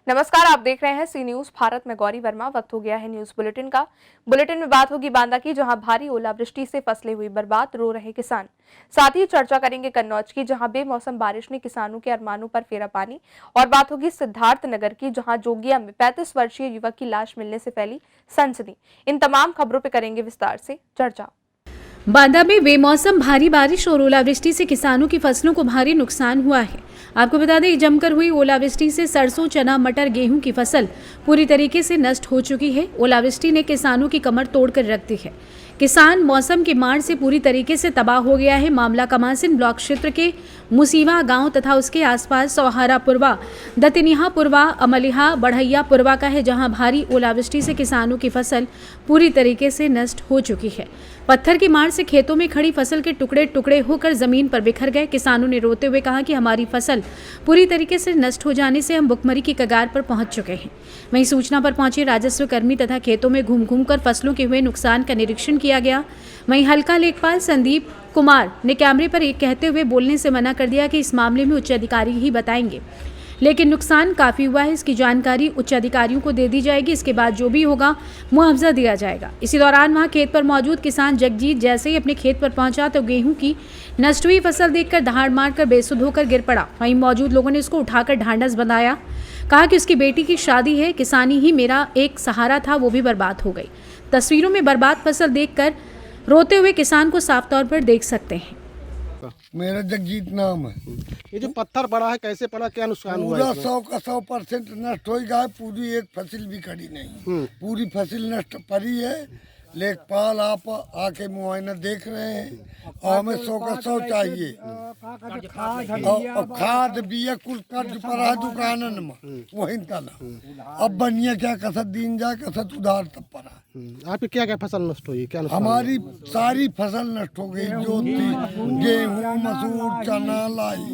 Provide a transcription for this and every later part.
नमस्कार, आप देख रहे हैं सी न्यूज भारत में गौरी वर्मा। वक्त हो गया है न्यूज बुलेटिन का। बुलेटिन में बात होगी बांदा की, जहां भारी ओलावृष्टि से फसलें हुई बर्बाद, रो रहे किसान। साथ ही चर्चा करेंगे कन्नौज की, जहां बेमौसम बारिश ने किसानों के अरमानों पर फेरा पानी। और बात होगी सिद्धार्थनगर की, जहां जोगिया में 35 वर्षीय युवक की लाश मिलने से फैली सनसनी। इन तमाम खबरों पर करेंगे विस्तार से चर्चा। बांदा में बेमौसम भारी बारिश और ओलावृष्टि से किसानों की फसलों को भारी नुकसान हुआ है। आपको बता दें, जमकर हुई ओलावृष्टि से सरसों, चना, मटर, गेहूं की फसल पूरी तरीके से नष्ट हो चुकी है। ओलावृष्टि ने किसानों की कमर तोड़कर रख दी है। किसान मौसम की मार से पूरी तरीके से तबाह हो गया है। मामला कमासिन ब्लॉक क्षेत्र के मुसीवा गांव तथा उसके आसपास सौहारा पुरवा, दतिनिहा पुरवा, अमलिहा, बढ़ैया पुरवा का है, जहां भारी ओलावृष्टि से किसानों की फसल पूरी तरीके से नष्ट हो चुकी है। पत्थर की मार से खेतों में खड़ी फसल के टुकड़े टुकड़े होकर जमीन पर बिखर गए। किसानों ने रोते हुए कहा कि हमारी फसल पूरी तरीके से नष्ट हो जाने से हम भुखमरी की कगार पर पहुंच चुके हैं। वहीं सूचना पर पहुंचे राजस्व कर्मी तथा खेतों में घूम घूम कर फसलों के हुए नुकसान का निरीक्षण किया गया। वहीं हल्का लेखपाल संदीप कुमार ने कैमरे पर एक कहते हुए बोलने से मना कर दिया कि इस मामले में उच्च अधिकारी ही बताएंगे, लेकिन नुकसान काफी हुआ है, इसकी जानकारी उच्च अधिकारियों को दे दी जाएगी। इसके बाद जो भी होगा मुआवजा दिया जाएगा। इसी दौरान वहां खेत पर मौजूद किसान जगजीत जैसे ही अपने खेत पर पहुंचा तो गेहूं की नष्ट हुई फसल देखकर दहाड़ मारकर बेसुध होकर गिर पड़ा। वहीं मौजूद लोगों ने उसको उठाकर ढांढस बंधाया। कहा कि उसकी बेटी की शादी है, किसानी ही मेरा एक सहारा था, वो भी बर्बाद हो गई। तस्वीरों में बर्बाद फसल देखकर रोते हुए किसान को साफ तौर पर देख सकते हैं। मेरा जगजीत नाम है। ये जो पत्थर पड़ा है, कैसे पड़ा, क्या नुकसान हुआ पूरा इसमें? 100 का 100% नष्ट हो गया है। पूरी एक फसल भी खड़ी नहीं, पूरी फसल नष्ट पड़ी है। लेखपाल आप आके मुआयना देख रहे हैं और हमें 100 का 100 चाहिए। और खाद बिया कुल कर्ज पड़ा है दुकानन में, वही तना। अब बनिया क्या कसत दीन जाए, कसत उधार तब पड़ा। आपकी क्या क्या फसल नष्ट हुई, क्या नुकसान हमारी सारी फसल नष्ट हो गई, जो थी गेहूँ, मसूर, चना, लाई,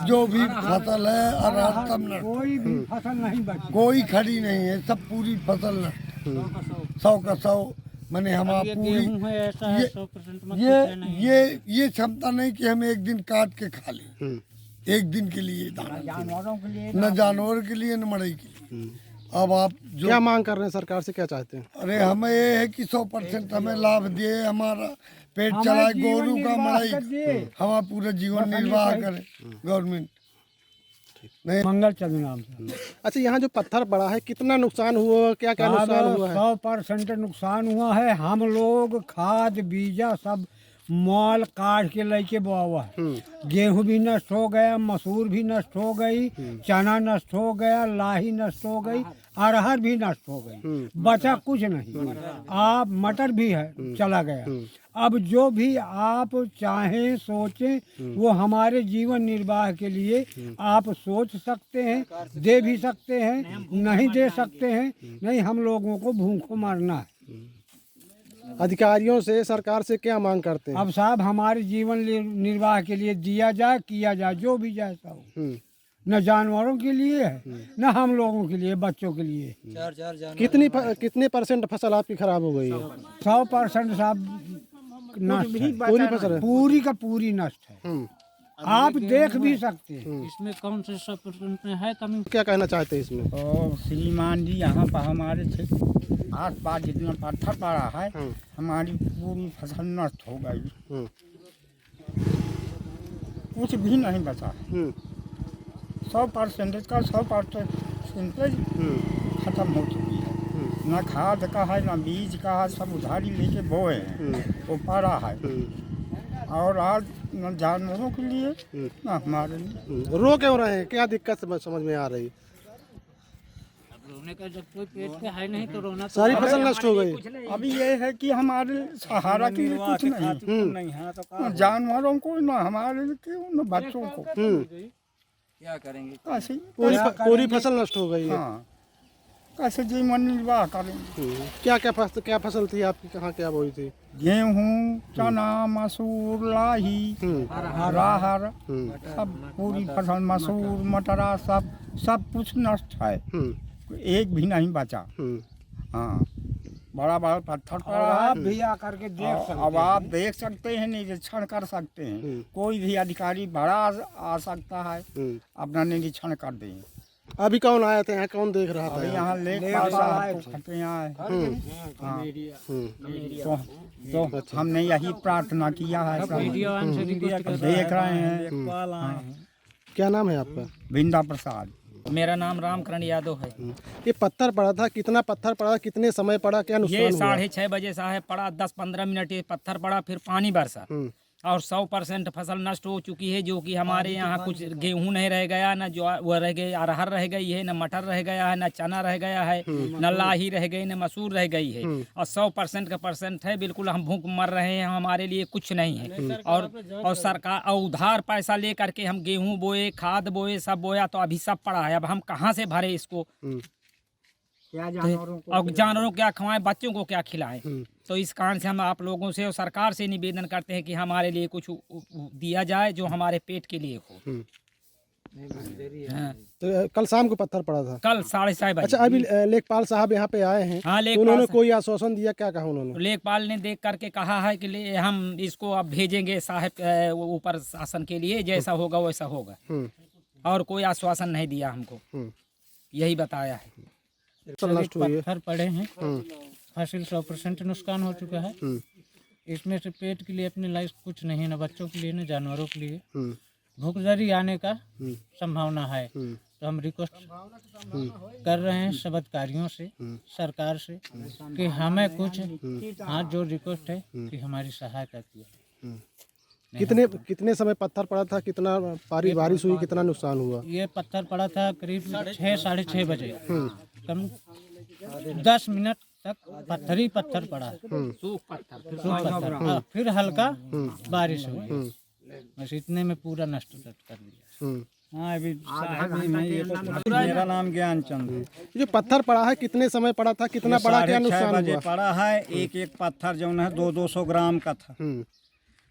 जो भी फसल है अरहर सब नष्ट। कोई भी फसल नहीं बची, कोई खड़ी नहीं है, सब पूरी फसल नष्ट। 100 का 100 मैंने हम आप पूरी ये क्षमता नहीं कि हम एक दिन काट के खा लें, एक दिन के लिए दाना, न जानवर के लिए न मड़ई के लिए। अब आप जो क्या मांग कर रहे हैं, सरकार से क्या चाहते हैं? अरे हमें ये है कि 100% हमें लाभ दिए, हमारा पेट चलाए, गोरू का मड़ई, हमारा पूरा जीवन निर्वाह करे गवर्नमेंट। नहीं मंगल चंद नाम से। अच्छा, यहाँ जो पत्थर पड़ा है, कितना नुकसान हुआ, क्या क्या नुकसान हुआ है? 100% नुकसान हुआ है। हम लोग खाद बीजा सब माल काट के लेके बोआ हुआ है। गेहूं भी नष्ट हो गया, मसूर भी नष्ट हो गई, चना नष्ट हो गया, लाही नष्ट हो गई, अरहर भी नष्ट हो गई, बचा कुछ नहीं। आप मटर भी है चला गया। अब जो भी आप चाहें सोचें वो हमारे जीवन निर्वाह के लिए आप सोच सकते हैं, दे भी सकते हैं, नहीं दे सकते हैं। नहीं, हम लोगों को भूखों मारना है। अधिकारियों से, सरकार से क्या मांग करते हैं? अब साहब हमारे जीवन निर्वाह के लिए दिया जाए, किया जाए, जो भी जाए सब। न जानवरों के लिए है, न हम लोगों के लिए, बच्चों के लिए। कितने % फसल आपकी खराब हो गई है? 100% साहब नष्ट है। पूरी फसल है? पूरी का पूरी नष्ट है। आप देख भी सकते हैं। इसमें कौन से 100% में है कमी? क्या कहना चाहते हैं इसमें? और श्रीमान जी, यहाँ पर हमारे आस पास जितना पत्थर पड़ा है, हमारी पूरी फसल नष्ट हो गई, कुछ भी नहीं बचा। 100% का 100% खत्म हो चुकी है। न खाद का है, न बीज का है, सब उधारी लेके बोए हैं, वो पड़ा है। और आज न जानवरों के लिए न हमारे लिए। रो क्यों रहे हैं, क्या दिक्कत समझ में आ रही? रोने का जब कोई पेट पे है नहीं तो रोना तो सारी फसल नष्ट हो गई। अभी ये है कि हमारे सहारा के लिए कुछ नहीं है, न जानवरों को, न हमारे न बच्चों को। क्या करेंगे? ऐसे पूरी फसल नष्ट हो गई है। हाँ, कैसे जीवन निर्वाह करेंगे? क्या फसल थी आपकी, कहाँ क्या बोई थी? गेहूँ, चना, मसूर, लाही, राहर, सब पूरी फसल, मसूर, मटरा, सब कुछ नष्ट है, एक भी नहीं बचा। हाँ, बड़ा बड़ा पत्थर पड़ा है। आप भी आकर के देख सकते हैं। अब आप देख सकते हैं, निरीक्षण कर सकते हैं। कोई भी अधिकारी बड़ा आ सकता है, अपना निरीक्षण कर दें। अभी कौन आए थे यहाँ, कौन देख रहा था यहाँ? यहाँ लेकपाल साहब तो खटे यहाँ है। तो हमने यही प्रार्थना किया है, वीडियो ऑन से रिक्वेस्ट कर देख रहे हैं। क्या नाम है आपका? बिंदा प्रसाद। मेरा नाम रामकरण यादव है। ये पत्थर पड़ा था, कितना पत्थर पड़ा, कितने समय पड़ा, क्या ये नुकसान हुआ? 6:30 बजे साहब पड़ा, 10-15 मिनट ये पत्थर पड़ा, फिर पानी बरसा और 100% फसल नष्ट हो चुकी है। जो कि हमारे यहाँ कुछ गेहूं नहीं रह गया, न जो वो रह गए अरहर रह गई है, न मटर रह गया है, न चना रह गया है, न लाही रह गई, न मसूर रह गई है। और 100% का परसेंट है। बिल्कुल हम भूख मर रहे हैं, हमारे लिए कुछ नहीं है। और सरकार और उधार पैसा ले करके हम गेहूं बोए, खाद बोए, सब बोया, तो अभी सब पड़ा है। अब हम कहाँ से भरे इसको? और जानवरों को क्या खिलाएं, बच्चों को क्या खिलाएं? तो इस कारण से हम आप लोगों से और सरकार से निवेदन करते हैं कि हमारे लिए कुछ दिया जाए जो हमारे पेट के लिए हो। हाँ। तो कल शाम को पत्थर पड़ा था? कल 6:30 बजे। अच्छा, अभी लेखपाल साहब यहाँ पे आए हैं, हाँ, तो उन्होंने कोई आश्वासन दिया? क्या कहा उन्होंने? लेखपाल ने देख करके कहा है कि हम इसको अब भेजेंगे साहब ऊपर शासन के लिए, जैसा होगा वैसा होगा। और कोई आश्वासन नहीं दिया हमको, यही बताया है। नष्ट हुई है। पत्थर पड़े हैं, फसल 100% नुकसान हो चुका है। इसमें से पेट के लिए अपने लाइफ कुछ नहीं, न बच्चों के लिए न जानवरों के लिए। भूखजरी आने का संभावना है। तो हम रिक्वेस्ट कर रहे हैं सब अधिकारियों से, सरकार से, कि हमें कुछ हाथ जोड़ रिक्वेस्ट है कि हमारी सहायता किया। कितने समय पत्थर पड़ा था, कितना बारिश हुई, कितना नुकसान हुआ? ये पत्थर पड़ा था करीब 6-6:30 बजे। कम 10 मिनट तक पत्थर ही पत्थर पड़ा, सूख पत्थर। हाँ, फिर हल्का बारिश हुई, बस इतने में पूरा नष्ट कर दिया। हाँ, अभी मेरा नाम ज्ञानचंद है। जो पत्थर पड़ा है, कितने समय पड़ा था, कितना पड़ा, क्या 6:30 नुकसान बजे हुआ? पड़ा है। एक पत्थर जो है 200 ग्राम का था।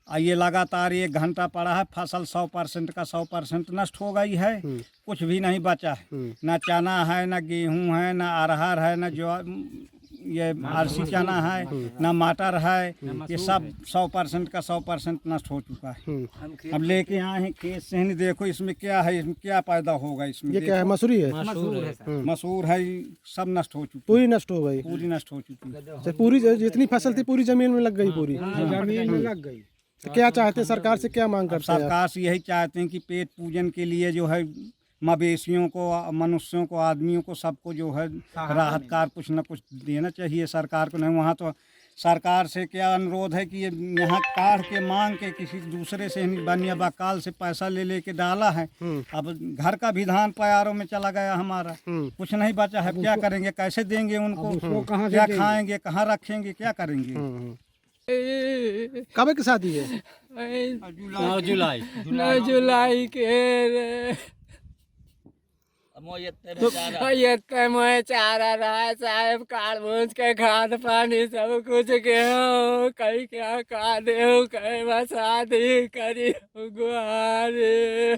ये लगातार 1 घंटा पड़ा है। फसल 100% का 100% नष्ट हो गई है। कुछ भी नहीं बचा है, न चना है, न गेहूं है, न अरहर है, न जो ये आरसी चना है, न मटर है। ये सब 100% का 100% नष्ट हो चुका है। अब लेके आए हैं खेत से, नहीं देखो इसमें क्या है, इसमें क्या पैदा होगा। इसमें ये क्या है, मसूरी है? मसूर है, सब नष्ट हो चुकी, पूरी नष्ट हो गई? पूरी नष्ट हो चुकी है। अच्छा, पूरी जितनी फसल थी पूरी जमीन में लग गई? पूरी जमीन में लग गई। तो क्या चाहते हैं, सरकार से क्या मांग करते हैं? सरकार से यही चाहते हैं कि पेट पूजन के लिए जो है मवेशियों को, मनुष्यों को, आदमियों को, सबको जो है राहतकार कुछ न कुछ देना चाहिए सरकार को। नहीं वहाँ तो सरकार से क्या अनुरोध है कि ये यहाँ काढ़ के मांग के किसी दूसरे से बनिया बकाल से पैसा ले लेके डाला है। अब घर का भी धान प्यारों में चला गया हमारा, कुछ नहीं बचा है। क्या करेंगे, कैसे देंगे उनको, क्या खाएंगे, कहाँ रखेंगे, क्या करेंगे? कब की शादी है? 9 जुलाई के ये मैं चारा रहा साहब, कार भूज के खाद पानी सब कुछ गेहूँ कहीं क्या का दे कहीं बस शादी करी गुहारे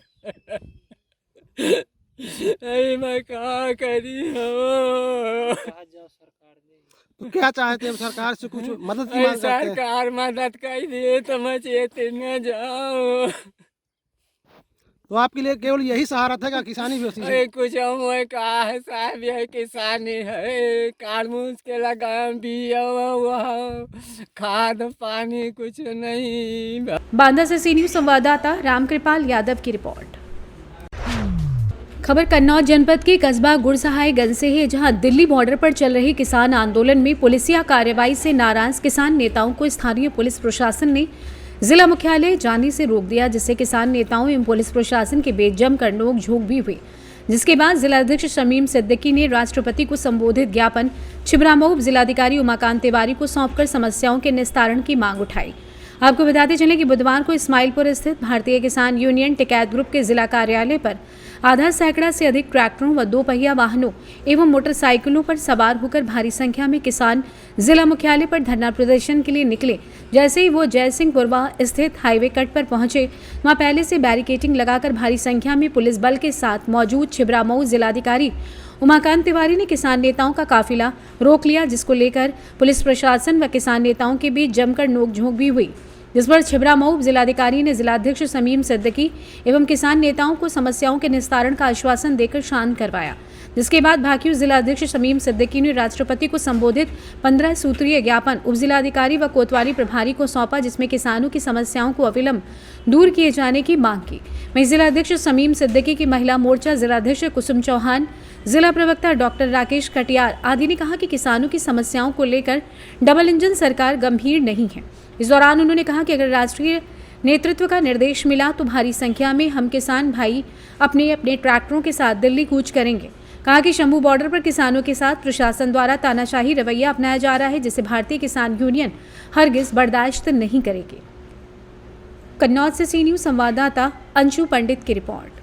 मैं क्या करी हो। तो क्या चाहते हैं, सरकार से कुछ मदद की मांग करते हैं? सरकार मदद कर दिए तो मैं चेती न जाऊँ। तो आपके लिए केवल यही सहारा था क्या, किसानी भी उसी से? अरे कुछ हम कहा है साहब, यह किसानी है। कारमूज के लगाम बिया हुआ, खाद पानी कुछ नहीं। बांदा से सी न्यूज संवाददाता रामकृपाल यादव की रिपोर्ट। खबर कन्नौज जनपद के कस्बा गुड़सहायगंज से है, जहां दिल्ली बॉर्डर पर चल रहे किसान आंदोलन में पुलिसिया कार्रवाई से नाराज किसान नेताओं को स्थानीय पुलिस प्रशासन ने जिला मुख्यालय जाने से रोक दिया, जिससे किसान नेताओं एवं पुलिस प्रशासन के बीच जमकर नोक-झोंक भी हुई। जिसके बाद जिलाध्यक्ष शमीम सिद्दीकी ने राष्ट्रपति को संबोधित ज्ञापन छिबरामऊ जिलाधिकारी उमाकांत तिवारी को सौंपकर समस्याओं के निस्तारण की मांग उठाई। आपको बताते चलें कि बुधवार को इस्माइलपुर स्थित भारतीय किसान यूनियन टिकैत ग्रुप के जिला कार्यालय पर आधा सैकड़ा से अधिक ट्रैक्टरों व 2 पहिया वाहनों एवं मोटरसाइकिलों पर सवार होकर भारी संख्या में किसान जिला मुख्यालय पर धरना प्रदर्शन के लिए निकले। जैसे ही वो जयसिंहपुरवा स्थित हाईवे कट पर पहुंचे, वहां पहले से बैरिकेडिंग लगाकर भारी संख्या में पुलिस बल के साथ मौजूद छिबरामऊ जिलाधिकारी उमाकांत तिवारी ने किसान नेताओं का काफिला रोक लिया, जिसको लेकर पुलिस प्रशासन व किसान नेताओं के बीच जमकर नोकझोंक भी हुई। जिस पर छिबरामऊ जिलाधिकारी ने जिलाध्यक्ष समीम सिद्दीकी एवं किसान नेताओं को समस्याओं के निस्तारण का आश्वासन देकर शांत करवाया। जिसके बाद भाकियू जिलाध्यक्ष समीम सिद्दीकी ने राष्ट्रपति को संबोधित 15 सूत्रीय ज्ञापन उपजिलाधिकारी व कोतवाली प्रभारी को सौंपा, जिसमें किसानों की समस्याओं को अविलंब दूर किए जाने की मांग की। वहीं जिलाध्यक्ष समीम सिद्दीकी की महिला मोर्चा जिलाध्यक्ष कुसुम चौहान, जिला प्रवक्ता डॉक्टर राकेश कटियार आदि ने कहा कि किसानों की समस्याओं को लेकर डबल इंजन सरकार गंभीर नहीं है। इस दौरान उन्होंने कहा कि अगर राष्ट्रीय नेतृत्व का निर्देश मिला तो भारी संख्या में हम किसान भाई अपने अपने ट्रैक्टरों के साथ दिल्ली कूच करेंगे। कहा कि शंभू बॉर्डर पर किसानों के साथ प्रशासन द्वारा तानाशाही रवैया अपनाया जा रहा है, जिसे भारतीय किसान यूनियन हरगिज बर्दाश्त नहीं करेगी। कन्नौज से सी न्यूज संवाददाता अंशु पंडित की रिपोर्ट।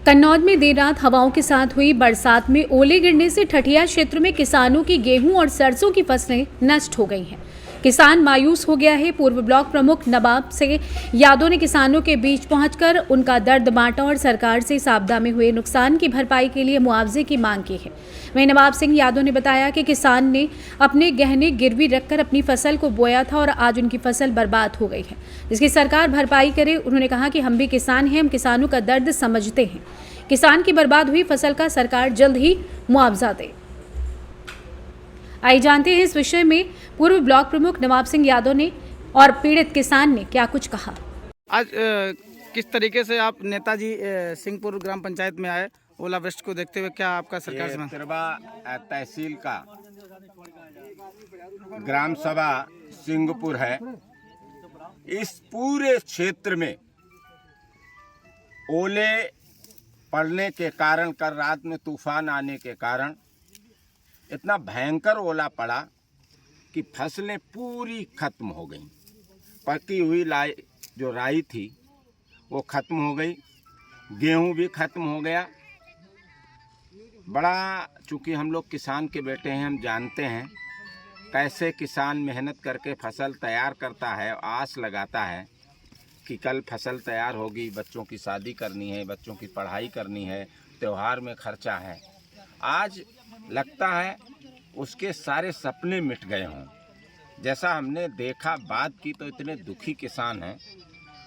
कन्नौज में देर रात हवाओं के साथ हुई बरसात में ओले गिरने से ठठिया क्षेत्र में किसानों की गेहूं और सरसों की फसलें नष्ट हो गई हैं। किसान मायूस हो गया है। पूर्व ब्लॉक प्रमुख नवाब सिंह यादव ने किसानों के बीच पहुंचकर उनका दर्द बांटा और सरकार से इस आपदा में हुए नुकसान की भरपाई के लिए मुआवजे की मांग की है। वहीं नवाब सिंह यादव ने बताया कि किसान ने अपने गहने गिरवी रखकर अपनी फसल को बोया था और आज उनकी फसल बर्बाद हो गई है, जिसकी सरकार भरपाई करे। उन्होंने कहा कि हम भी किसान हैं, हम किसानों का दर्द समझते हैं। किसान की बर्बाद हुई फसल का सरकार जल्द ही मुआवजा दे। आइए जानते हैं इस विषय में पूर्व ब्लॉक प्रमुख नवाब सिंह यादव ने और पीड़ित किसान ने क्या कुछ कहा। आज किस तरीके से आप नेताजी सिंहपुर ग्राम पंचायत में आए ओलावृष्टि को देखते हुए, क्या आपका सरकार से मांग? तिरवा तहसील का ग्राम सभा सिंहपुर है। इस पूरे क्षेत्र में ओले पड़ने के कारण, कल रात में तूफान आने के कारण इतना भयंकर ओला पड़ा कि फसलें पूरी खत्म हो गई। पकी हुई जो राई थी वो खत्म हो गई, गेहूं भी खत्म हो गया। बड़ा, चूँकि हम लोग किसान के बेटे हैं, हम जानते हैं कैसे किसान मेहनत करके फसल तैयार करता है, आस लगाता है कि कल फसल तैयार होगी, बच्चों की शादी करनी है, बच्चों की पढ़ाई करनी है, त्यौहार में खर्चा है। आज लगता है उसके सारे सपने मिट गए हों। जैसा हमने देखा, बात की तो इतने दुखी किसान हैं।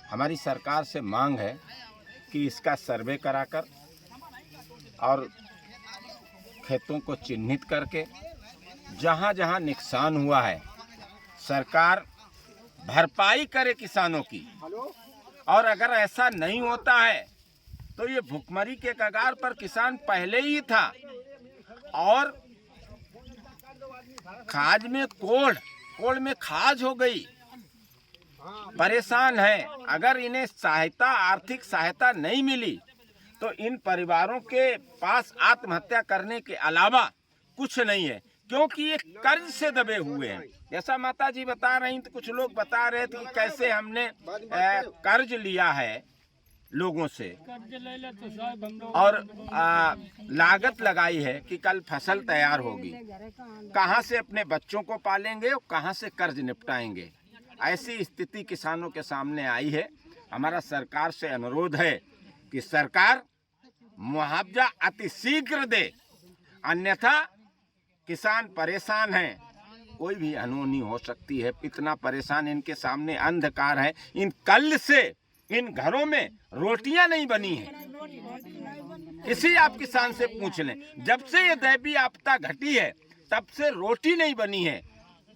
हमारी सरकार से मांग है कि इसका सर्वे कराकर और खेतों को चिन्हित करके जहाँ जहाँ नुकसान हुआ है सरकार भरपाई करे किसानों की। और अगर ऐसा नहीं होता है तो ये भुखमरी के कगार पर किसान पहले ही था और खाज में कोढ़ में खाज हो गई, परेशान है। अगर इन्हें सहायता, आर्थिक सहायता नहीं मिली तो इन परिवारों के पास आत्महत्या करने के अलावा कुछ नहीं है, क्योंकि ये कर्ज से दबे हुए हैं। जैसा माता जी बता रही तो कुछ लोग बता रहे थे कि कैसे हमने कर्ज लिया है लोगों से और लागत लगाई है कि कल फसल तैयार होगी, कहां से अपने बच्चों को पालेंगे और कहां से कर्ज निपटाएंगे। ऐसी स्थिति किसानों के सामने आई है। हमारा सरकार से अनुरोध है कि सरकार मुआवजा अतिशीघ्र दे, अन्यथा किसान परेशान हैं। कोई भी अनहोनी हो सकती है, इतना परेशान इनके सामने अंधकार है। इन कल से इन घरों में रोटियां नहीं बनी हैं। इसी आप किसान से पूछ लें, जब से ये दैवीय आपदा घटी है तब से रोटी नहीं बनी है,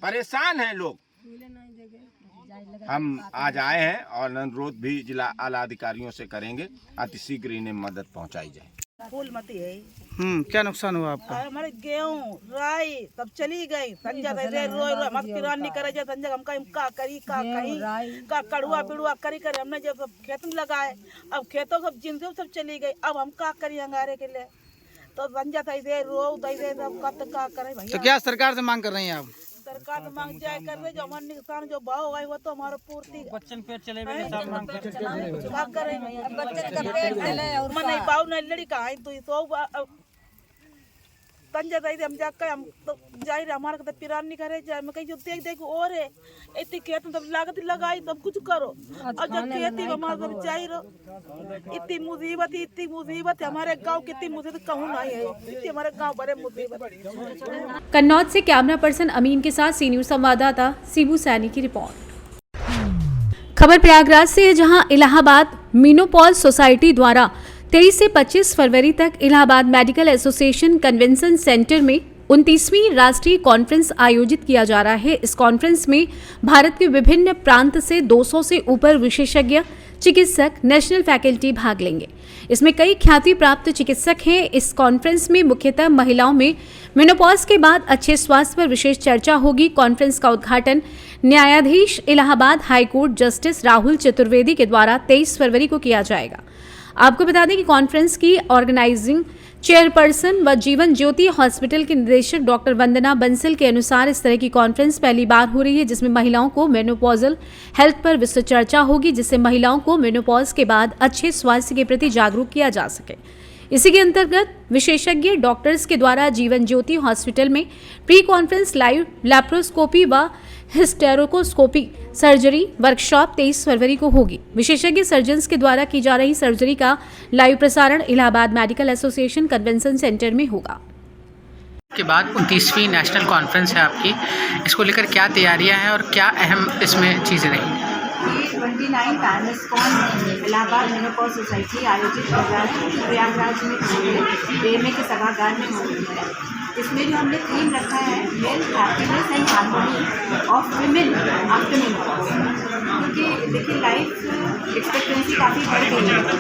परेशान हैं लोग। हम आज आए हैं और अनुरोध भी जिला आला अधिकारियों से करेंगे, अतिशीघ्र इन्हें मदद पहुंचाई जाए। फूलमती है। क्या नुकसान हुआ आपका? हमारे गेहूं राई सब चली गई। संजय रोय मत किरान नहीं करे, संजय हम का करी का कहीं का कड़ुआ पिड़ुआ करी करे हमने जब खेत में लगाए, अब खेतों सब जिनसे सब चली गई। अब हम का करी अंगारे के लिए, तो संजय तैसे रो तैसे सब का करे भैया। तो क्या सरकार से मांग कर रही हैं आप? सरकार से मांग जाए कर रहे, जो हमारे नुकसान जो भाव है वो तो हमारा पूर्ति बच्चन पेट चले क्या करें बच्चन का पेट चले और नहीं भाव नहीं लड़ी का तो तंजा जाई हम जाकर हम तो जाई रे हमारे तो पिरान नहीं करे जाए मैं कही जो देख देख और है इतनी खेत में तब लागत लगाई तब कुछ करो और जब खेती हमारे तब जाई रहो इतनी मुसीबत है हमारे गांव कितनी मुसीबत कहूँ नहीं है इतनी हमारे गांव बड़े मुसीबत। कन्नौज से कैमरा पर्सन अमीन के साथ सी न्यूज संवाददाता शिबू सैनी की रिपोर्ट। खबर प्रयागराज से है, जहां इलाहाबाद मीनोपॉज सोसाइटी द्वारा 23 से 25 फरवरी तक Allahabad medical association convention centre में 29वीं राष्ट्रीय कॉन्फ्रेंस आयोजित किया जा रहा है। इस कॉन्फ्रेंस में भारत के विभिन्न प्रांत से 200 से ऊपर विशेषज्ञ चिकित्सक नेशनल फैकल्टी भाग लेंगे। इसमें कई ख्याति प्राप्त चिकित्सक हैं। इस कॉन्फ्रेंस में मुख्यतः महिलाओं में मेनोपॉज के बाद अच्छे स्वास्थ्य पर विशेष चर्चा होगी। कॉन्फ्रेंस का उद्घाटन न्यायाधीश इलाहाबाद हाईकोर्ट जस्टिस राहुल चतुर्वेदी के द्वारा 23 फरवरी को किया जाएगा। आपको बता दें कि कॉन्फ्रेंस की ऑर्गेनाइजिंग चेयरपर्सन व जीवन ज्योति हॉस्पिटल के निदेशक डॉक्टर वंदना बंसल के अनुसार इस तरह की कॉन्फ्रेंस पहली बार हो रही है, जिसमें महिलाओं को मेनोपॉजल हेल्थ पर विस्तृत चर्चा होगी, जिससे महिलाओं को मेनोपॉज के बाद अच्छे स्वास्थ्य के प्रति जागरूक किया जा सके। इसी के अंतर्गत विशेषज्ञ डॉक्टर्स के द्वारा जीवन ज्योति हॉस्पिटल में प्री कॉन्फ्रेंस लाइव लैप्रोस्कोपी व हिस्टेरोस्कोपी सर्जरी वर्कशॉप 23 फरवरी को होगी। विशेषज्ञ सर्जन्स के द्वारा की जा रही सर्जरी का लाइव प्रसारण Allahabad medical association convention centre में होगा। के बाद 29वीं नेशनल कॉन्फ्रेंस है आपकी, इसको लेकर क्या तैयारियां हैं और क्या अहम इसमें चीज़ें रहेंगी? 29 टाइम्सकॉन इलाहाबाद मेनोपॉज सोसाइटी आयोजित कर रहा है प्रयागराज में DMA के सभागार में हो रही है। इसमें जो हमने थीम रखा है health happiness and harmony of women after menopause, क्योंकि देखिए लाइफ एक्सपेक्टेंसी काफ़ी बढ़ गई है, तो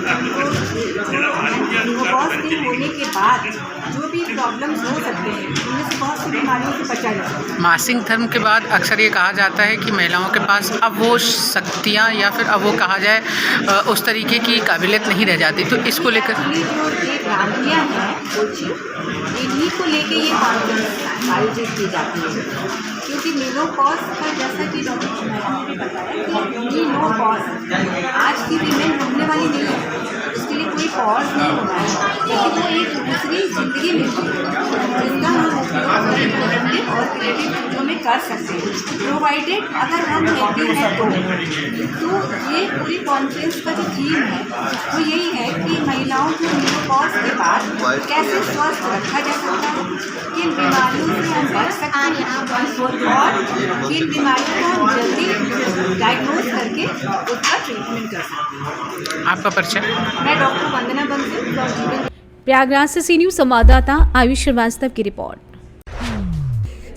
मेनोपॉज के होने के बाद जो भी प्रॉब्लम्स हो सकते हैं उनमें से बहुत सी बीमारियों से बचा जा सकता है। मासिक धर्म के बाद अक्सर ये कहा जाता है कि महिलाओं के पास अब वो शक्तियाँ या फिर अब वो कहा जाए उस तरीके की काबिलियत नहीं रह जाती, तो इसको लेकर जो ये भ्रांतियाँ हैं इन्हीं को लेके ये कॉन्फ्रेंस आयोजित की जाती है, क्योंकि मेनोपॉज का जैसा कि डॉक्टर सुनैना ने भी बताया कि मेनोपॉज आज की वीमेन रुकने वाली नहीं है, उसके लिए कोई पॉज नहीं होना है, लेकिन वो एक दूसरी ज़िंदगी मिलती है जिसका हम उपयोग प्रोडक्टिव और क्रिएटिव चीज़ों में कर सकते हैं, प्रोवाइडेड अगर हम हेल्दी हैं तो ये पूरी कॉन्फ्रेंस का जो थीम है वो यही है कि महिलाओं को मेनोपॉज के बाद कैसे स्वस्थ रखा जा सकता है, किन बीमारियों से हम बच सकते हैं और किन बीमारियों को हम जल्दी डायग्नोज करके उसका ट्रीटमेंट कर सकते हैं। आपका परिचय? मैं डॉक्टर वंदना बंसल। प्रयागराज से सी न्यूज संवाददाता आयुष श्रीवास्तव की रिपोर्ट।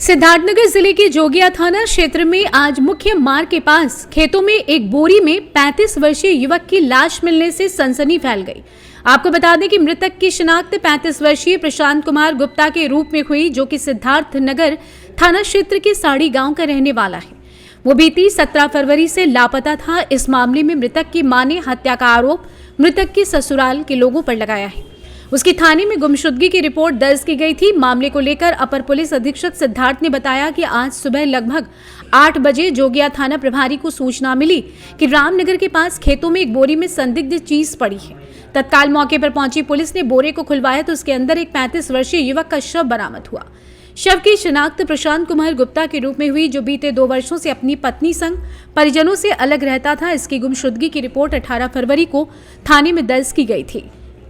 सिद्धार्थनगर जिले के जोगिया थाना क्षेत्र में आज मुख्य मार्ग के पास खेतों में एक बोरी में 35 वर्षीय युवक की लाश मिलने से सनसनी फैल गई। आपको बता दें कि मृतक की शिनाख्त 35 वर्षीय प्रशांत कुमार गुप्ता के रूप में हुई, जो कि सिद्धार्थनगर थाना क्षेत्र के साड़ी गांव का रहने वाला है। वो बीती 17 फरवरी से लापता था। इस मामले में मृतक की मां ने हत्या का आरोप मृतक के ससुराल के लोगों पर लगाया है। उसकी थाने में गुमशुदगी की रिपोर्ट दर्ज की गई थी। मामले को लेकर अपर पुलिस अधीक्षक सिद्धार्थ ने बताया कि आज सुबह लगभग 8 बजे जोगिया थाना प्रभारी को सूचना मिली कि रामनगर के पास खेतों में एक बोरी में संदिग्ध चीज पड़ी है। तत्काल मौके पर पहुंची पुलिस ने बोरे को खुलवाया तो उसके अंदर एक 35 वर्षीय युवक का शव बरामद हुआ। शव की शिनाख्त प्रशांत कुमार गुप्ता के रूप में हुई, जो बीते 2 वर्षों से अपनी पत्नी संग परिजनों से अलग रहता था। इसकी गुमशुदगी की रिपोर्ट 18 फरवरी को थाने में दर्ज की गई थी।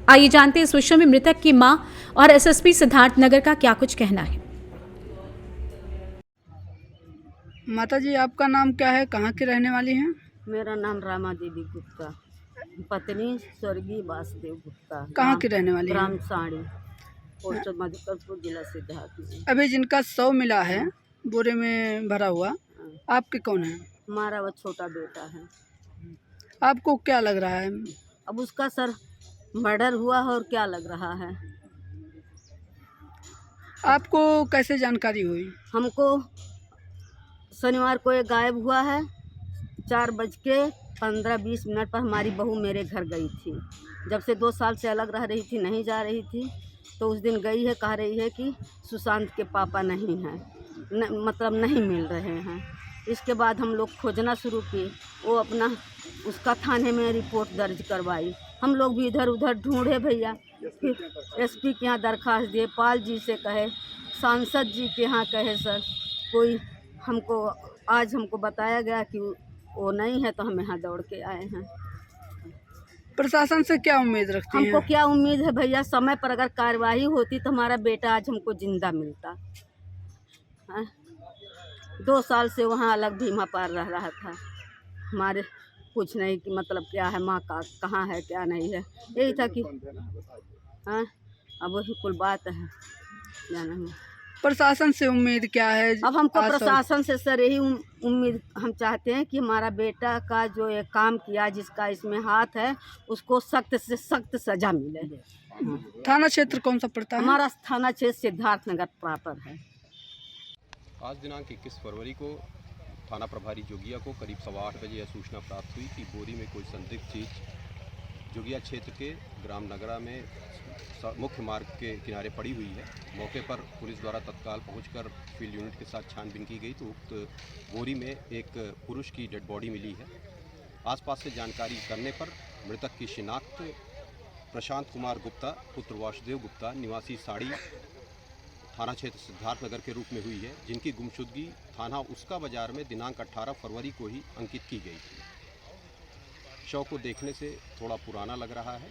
आइए जानते हैं इस विषय में मृतक की मां और एसएसपी सिद्धार्थनगर का क्या कुछ कहना है। माता जी, आपका नाम क्या है, कहाँ की रहने वाली हैं? मेरा नाम रामा देवी गुप्ता, पत्नी स्वर्गीय वासुदेव गुप्ता। कहाँ की रहने वाली ग्राम साड़ी, पोस्ट मधुकरपुर, जिला सिद्धार्थनगर। अभी जिनका शव मिला है बोरे में भरा हुआ, आपके कौन है? हमारा वो छोटा बेटा है। आपको क्या लग रहा है? अब उसका सर मर्डर हुआ है और क्या लग रहा है। आपको कैसे जानकारी हुई? हमको शनिवार को ये गायब हुआ है। 4:15-20 पर हमारी बहू मेरे घर गई थी। जब से 2 साल से अलग रह रही थी, नहीं जा रही थी, तो उस दिन गई है, कह रही है कि सुशांत के पापा नहीं हैं, मतलब नहीं मिल रहे हैं। इसके बाद हम लोग खोजना शुरू किए। वो अपना उसका थाने में रिपोर्ट दर्ज करवाई। हम लोग भी इधर उधर ढूंढे भैया, फिर एसपी के यहाँ दरखास्त दिए, पाल जी से कहे, सांसद जी के यहाँ कहे सर, कोई हमको आज हमको बताया गया कि वो नहीं है, तो हम यहाँ दौड़ के आए हैं। प्रशासन से क्या उम्मीद रखती हैं? हमको क्या उम्मीद है भैया, समय पर अगर कार्रवाई होती तो हमारा बेटा आज हमको जिंदा मिलता। 2 साल से वहाँ अलग भीमा पार रह रहा था, हमारे कुछ नहीं कि मतलब क्या है, माँ का कहाँ है क्या नहीं है, यही था कि अब वही कुल बात है, क्या नहीं। प्रशासन से उम्मीद क्या है? अब हमको प्रशासन से सर यही उम्मीद हम चाहते हैं कि हमारा बेटा का जो ये काम किया, जिसका इसमें हाथ है, उसको सख्त से सख्त सजा मिले। थाना क्षेत्र कौन सा पड़ता है? हमारा थाना क्षेत्र सिद्धार्थनगर प्रॉपर है। आज दिनांक 21 फरवरी को थाना प्रभारी जोगिया को करीब 8:15 बजे यह सूचना प्राप्त हुई कि बोरी में कोई संदिग्ध चीज़ जोगिया क्षेत्र के ग्राम नगरा में मुख्य मार्ग के किनारे पड़ी हुई है। मौके पर पुलिस द्वारा तत्काल पहुंचकर फील्ड यूनिट के साथ छानबीन की गई तो उक्त बोरी में एक पुरुष की डेड बॉडी मिली है। आसपास से जानकारी करने पर मृतक की शिनाख्त प्रशांत कुमार गुप्ता पुत्र वासुदेव गुप्ता निवासी साड़ी थाना क्षेत्र सिद्धार्थनगर के रूप में हुई है, जिनकी गुमशुदगी थाना उसका बाजार में दिनांक 18 फरवरी को ही अंकित की गई थी। शव को देखने से थोड़ा पुराना लग रहा है।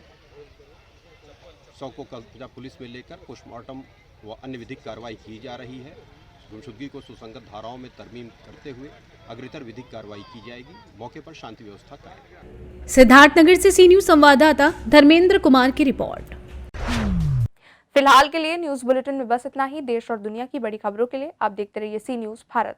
शव को कब्जा पुलिस में लेकर पोस्टमार्टम व अन्य विधिक कार्रवाई की जा रही है। गुमशुदगी को सुसंगत धाराओं में तरमीम करते हुए अग्रितर विधिक कार्रवाई की जाएगी। मौके पर शांति व्यवस्था कायम। सिद्धार्थनगर से सी न्यूज संवाददाता धर्मेंद्र कुमार की रिपोर्ट। फिलहाल के लिए न्यूज बुलेटिन में बस इतना ही। देश और दुनिया की बड़ी खबरों के लिए आप देखते रहिए सी न्यूज भारत।